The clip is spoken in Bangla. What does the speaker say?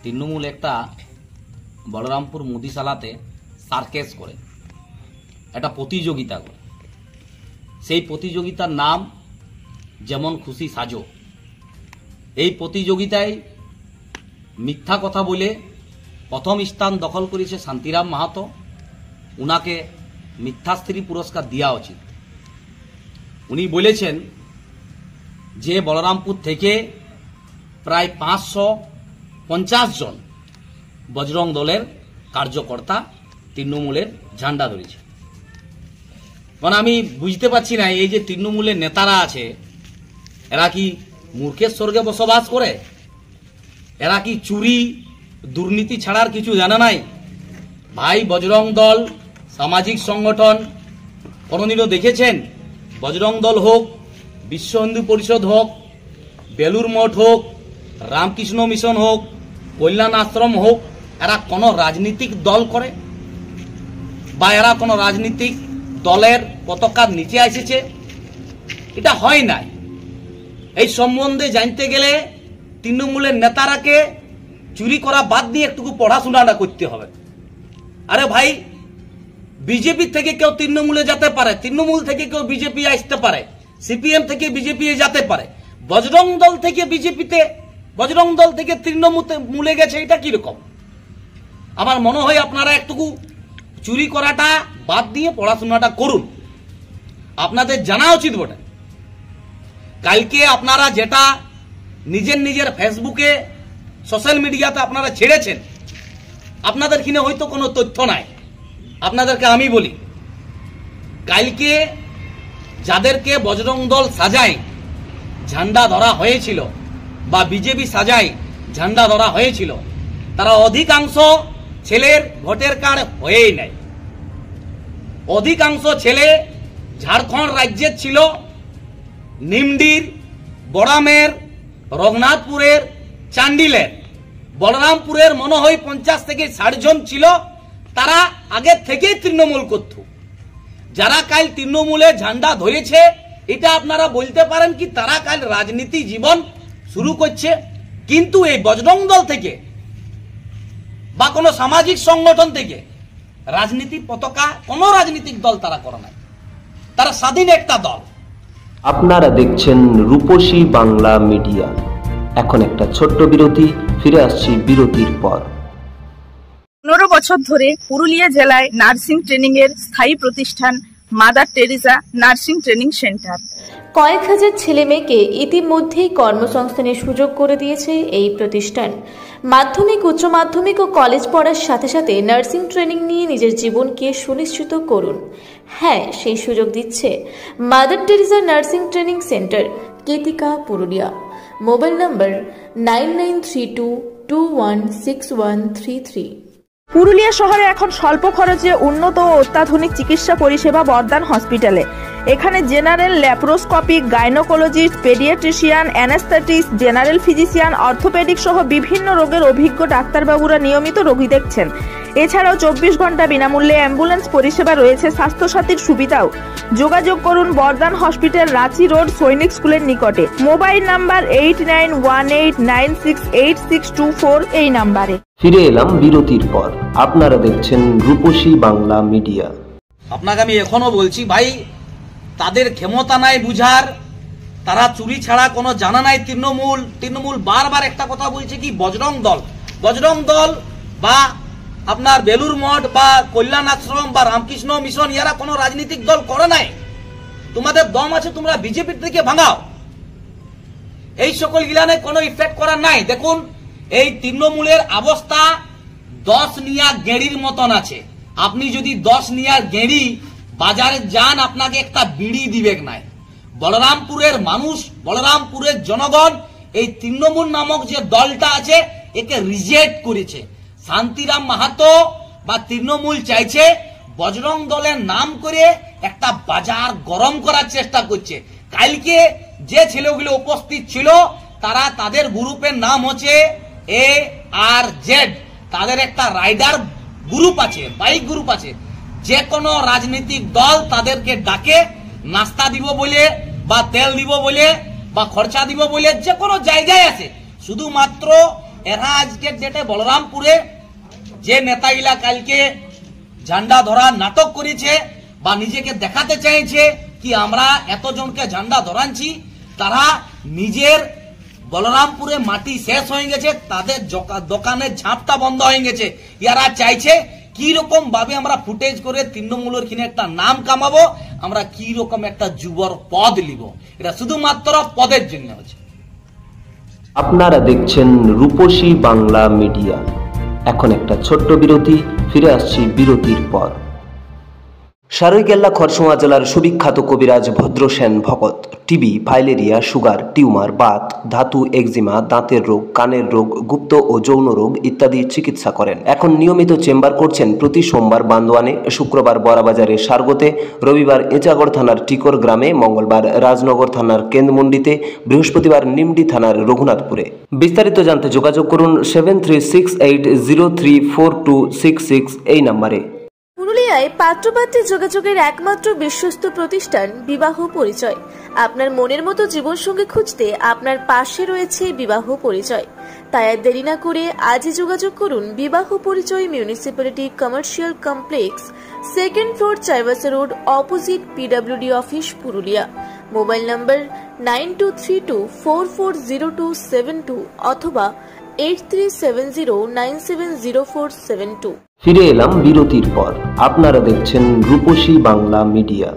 তৃণমূল একটা বলরামপুর মুদিশালাতে সার্কেস করে, একটা প্রতিযোগিতা করে। সেই প্রতিযোগিতার নাম যেমন খুশি সাজো। এই প্রতিযোগিতায় মিথ্যা কথা বলে প্রথম স্থান দখল করেছে শান্তিরাম মাহাতো। উনাকে মিথ্যাস্ত্রী পুরস্কার দেওয়া উচিত। উনি বলেছেন যে বলরামপুর থেকে প্রায় 550 জন বজরং দলের কার্যকর্তা তৃণমূলের ঝান্ডা ধরেছে। মানে আমি বুঝতে পারছি না, এই যে তৃণমূলের নেতারা আছে এরা কি মূর্খের স্বর্গে বসবাস করে? এরা কি চুরি দুর্নীতি ছাড়ার কিছু জানে নাই? ভাই, বজরং দল সামাজিক সংগঠন কোনোদিনও দেখেছেন? বজরং দল হোক, বিশ্ব হিন্দু পরিষদ হোক, বেলুর মঠ হোক, রামকৃষ্ণ মিশন হোক, কল্যাণ আশ্রম হোক, এরা কোনো রাজনীতিক দল করে? বা এরা কোনো রাজনীতিক দলের পতাকার নিচে এসেছে? এটা হয় নাই। এই সম্বন্ধে জানতে গেলে তৃণমূলের নেতারাকে চুরি করা বাদ দিয়ে একটু পড়াশোনাটা করতে হবে। আরে ভাই, বিজেপি থেকে কেউ তৃণমূলে যেতে পারে, তৃণমূল থেকে কেউ বিজেপি আসতে পারে, সিপিএম থেকে বিজেপি যেতে পারে, বজরং দল থেকে বিজেপিতে, বজরং দল থেকে তৃণমূলে গেছে। এটা কিরকম? আমার মনে হয় আপনারা একটুকু চুরি করাটা বাদ দিয়ে পড়াশোনাটা করুন। আপনাদের জানা উচিত বটে। কালকে আপনারা যেটা নিজের নিজের ফেসবুকে সোশ্যাল মিডিয়াতে আপনারা ছেড়েছেন, আপনাদের কিনে হয়তো কোনো তথ্য নাই। আপনাদেরকে আমি বলি, কালকে যাদেরকে বজরং দল সাজায় ঝান্ডা ধরা হয়েছিল বা বিজেপি সাজায় ঝান্ডা ধরা হয়েছিল, তারা অধিকাংশ ছেলের ভোটার কার্ড হয়েই নাই। অধিকাংশ ছেলে ঝাড়খণ্ড রাজ্যের ছিল, নিমডির, বড়ামের, রঘুনাথপুরের, চান্ডিলের। বলরামপুরের মনে হয় 50 থেকে 60 জন ছিল। তারা আগের থেকেই তৃণমূল করত। যারা কাল তৃণমূলে ঝান্ডা ধরেছে, এটা আপনারা বলতে পারেন কি তারা কাল রাজনীতি জীবন শুরু করছে? কিন্তু এই বজরং দল থেকে বা কোনো সামাজিক সংগঠন থেকে রাজনীতির পতাকা কোনো রাজনৈতিক দল তারা করে নাই। তারা স্বাধীন একটা দল। আপনারা দেখছেন রূপসী বাংলা মিডিয়া। এখন একটা ছোট্ট বিরতি, ফিরে আসছি বিরতির পর। 15 বছর ধরে পুরুলিয়া জেলায় নার্সিং ট্রেনিং এর স্থায়ী প্রতিষ্ঠান mother Teresa nursing training centre. কয়েক হাজার ছেলে মেয়েকে ইতিমধ্যেই কর্মসংস্থানের সুযোগ করে দিয়েছে এই প্রতিষ্ঠান। মাধ্যমিক, উচ্চ মাধ্যমিক ও কলেজ পড়ার সাথে সাথে নার্সিং ট্রেনিং নিয়ে নিজের জীবনকে সুনিশ্চিত করুন। হ্যাঁ, সেই সুযোগ দিচ্ছে Mother Teresa nursing training centre, Ketika, Purulia. Mobile number 9932216133। Purulia শহরে এখন স্বল্প খরচে উন্নত ও অত্যাধুনিক চিকিৎসা পরিষেবা বর্দান হসপিটালে। এখানে general, laparoscopic, gynaecologist, paediatrician, anaesthetist, general physician, orthopaedic সহ বিভিন্ন রোগের অভিজ্ঞ ডাক্তারবাবুরা নিয়মিত রোগী দেখছেন। এছাড়াও 24 ঘন্টা বিনামূল্যে অ্যাম্বুলেন্স পরিষেবা রয়েছে, স্বাস্থ্যসাথীর সুবিধাও। যোগাযোগ করুন বর্দান হসপিটাল, রাঁচি রোড, সৈনিক স্কুলের নিকটে। মোবাইল নাম্বার 8918968624 এই নাম্বারে। ফিরে এলাম বিরতির পর। আপনারা দেখছেন রূপসী বাংলা মিডিয়া। আপনাকে আমি এখনো বলছি ভাই, তাদের ক্ষমতা নাই বুঝার, তারা চুরি ছাড়া কোনো জানা নাই। তৃণমূল বারবার একটা কথা বলছে কি বজরং দল বা আপনার বেলুর মঠ বা কল্যাণ আশ্রম বা রামকৃষ্ণ মিশন, এরা কোনো রাজনৈতিক দল করে নাই। তোমাদের দম আছে, তোমরা বিজেপির থেকে ভাঙাও। এই সকল গিলানে কোনো ইফেক্ট করার নাই। দেখুন, এই তৃণমূলের অবস্থা 10 নিয়া গেঁড়ির মতন আছে। আপনি যদি 10 নিয়ার গেঁড়ি বাজারে যান, আপনাকে একটা বিড়ি দিবেক নাই। বলরামপুরের মানুষ, বলরামপুরের জনগণ এই তৃণমূল নামক যে দলটা আছে একে রিজেক্ট করেছে। শান্তিরাম মাহাতো বা তৃণমূল চাইছে বজরং দলের নাম করে একটা বাজার গরম করার চেষ্টা করছে। কালকে যে ছেলেগুলো উপস্থিত ছিল তারা, তাদের গ্রুপের নাম হচ্ছে ARZ। তাদের একটা রাইডার গ্রুপ আছে, বাইক গ্রুপ আছে। যে কোনো রাজনৈতিক দল তাদেরকে ডাকে, নাস্তা দিব বলে বা তেল দিব বলে বা খরচা দিব বলে যে কোনো জায়গায় আছে। শুধুমাত্র এরা আজকের ডেটে বলরামপুরে যে নেতাগুলা কালকে ঝান্ডা ধরা নাটক করেছে বা নিজেকে দেখাতে চাইছে কি আমরা এতজনকে ঝান্ডা ধরাচ্ছি, তারা নিজের বলরামপুরে মাটি শেষ হয়ে গেছে, তাদের দোকানের ঝাঁপটা বন্ধ হয়ে গেছে। ইয়ারা চাইছে কি রকম ভাবে আমরা ফুটেজ করে তৃণমূলের কিনে একটা নাম কামাবো, আমরা কি রকম একটা যুবর পদ লিব, এটা শুধুমাত্র পদের জন্য হচ্ছে। আপনারা দেখছেন রূপসী বাংলা মিডিয়া। এখন একটা ছোট্ট বিরতি, ফিরে আসছি বিরতির পর। সারৈকেল্লা খরসুমা জেলার সুবিখ্যাত কবিরাজ ভদ্রসেন ভকত TB, filaria, sugar, tumour, Baat, ধাতু, একজিমা, দাঁতের রোগ, কানের রোগ, গুপ্ত ও যৌন রোগ ইত্যাদি চিকিৎসা করেন। এখন নিয়মিত চেম্বার করছেন প্রতি সোমবার বান্দোয়ানে, শুক্রবার বড়াবাজারে সারগোতে, রবিবার এঁচাগড় থানার টিকর গ্রামে, মঙ্গলবার রাজনগর থানার কেন্দ্রমন্ডিতে, বৃহস্পতিবার নিমডি থানার রঘুনাথপুরে। বিস্তারিত জানতে যোগাযোগ করুন 7368034266 এই নম্বরে। পুরুলিয়ায় পাত্রপাত্রী যোগাযোগের একমাত্র বিশ্বস্ত প্রতিষ্ঠান বিবাহ পরিচয়। আপনার মনের মতো জীবনসঙ্গী খুঁজতে আপনার পাশে রয়েছে বিবাহ পরিচয়। তাই আর দেরি না করে আজই যোগাযোগ করুন বিবাহ পরিচয় municipality commercial complex, 2nd floor, Chaibasa road, opposite PWD office, Purulia. Mobile নম্বর 9232440272 অথবা 8370970472। ফিরে এলাম বিরতির পর। আপনারা দেখছেন রূপসী বাংলা মিডিয়া।